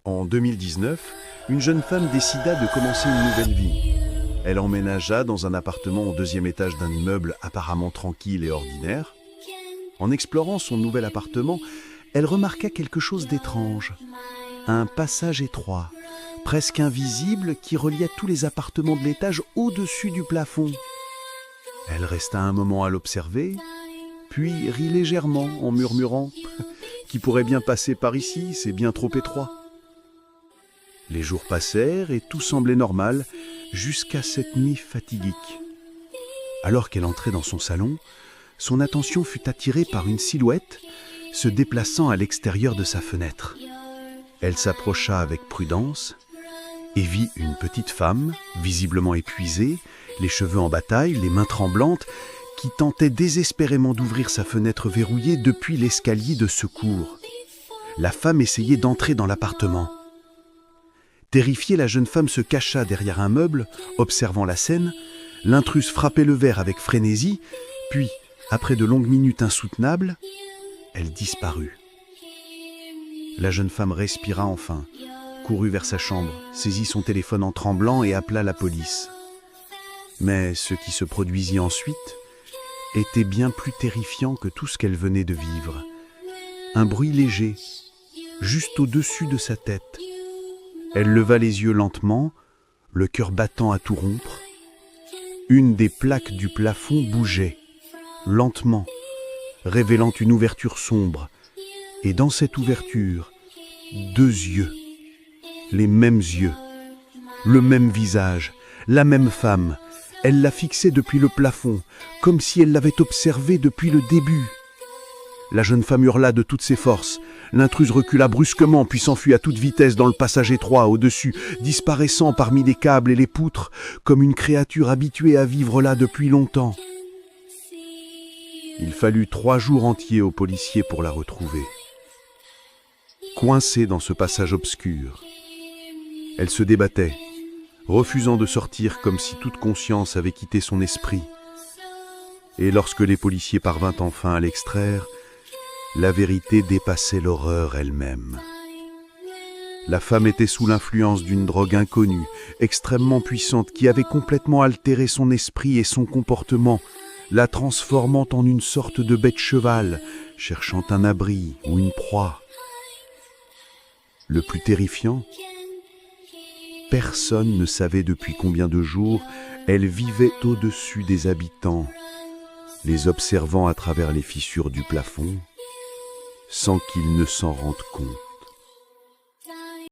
En 2019, une jeune femme décida de commencer une nouvelle vie. Elle emménagea dans un appartement au deuxième étage d'un immeuble apparemment tranquille et ordinaire. En explorant son nouvel appartement, elle remarqua quelque chose d'étrange. Un passage étroit, presque invisible, qui reliait tous les appartements de l'étage au-dessus du plafond. Elle resta un moment à l'observer, puis rit légèrement en murmurant « Qui pourrait bien passer par ici, c'est bien trop étroit ». Les jours passèrent et tout semblait normal jusqu'à cette nuit fatidique. Alors qu'elle entrait dans son salon, son attention fut attirée par une silhouette se déplaçant à l'extérieur de sa fenêtre. Elle s'approcha avec prudence et vit une petite femme, visiblement épuisée, les cheveux en bataille, les mains tremblantes, qui tentait désespérément d'ouvrir sa fenêtre verrouillée depuis l'escalier de secours. La femme essayait d'entrer dans l'appartement. Terrifiée, la jeune femme se cacha derrière un meuble, observant la scène. L'intruse frappait le verre avec frénésie, puis, après de longues minutes insoutenables, elle disparut. La jeune femme respira enfin, courut vers sa chambre, saisit son téléphone en tremblant et appela la police. Mais ce qui se produisit ensuite était bien plus terrifiant que tout ce qu'elle venait de vivre. Un bruit léger, juste au-dessus de sa tête. Elle leva les yeux lentement, le cœur battant à tout rompre. Une des plaques du plafond bougeait, lentement, révélant une ouverture sombre. Et dans cette ouverture, deux yeux, les mêmes yeux, le même visage, la même femme. Elle la fixait depuis le plafond, comme si elle l'avait observée depuis le début. La jeune femme hurla de toutes ses forces. L'intruse recula brusquement, puis s'enfuit à toute vitesse dans le passage étroit au-dessus, disparaissant parmi les câbles et les poutres, comme une créature habituée à vivre là depuis longtemps. Il fallut 3 jours entiers aux policiers pour la retrouver. Coincée dans ce passage obscur, elle se débattait, refusant de sortir comme si toute conscience avait quitté son esprit. Et lorsque les policiers parvinrent enfin à l'extraire, la vérité dépassait l'horreur elle-même. La femme était sous l'influence d'une drogue inconnue, extrêmement puissante, qui avait complètement altéré son esprit et son comportement, la transformant en une sorte de bête cheval, cherchant un abri ou une proie. Le plus terrifiant, personne ne savait depuis combien de jours elle vivait au-dessus des habitants, les observant à travers les fissures du plafond, sans qu'ils ne s'en rendent compte.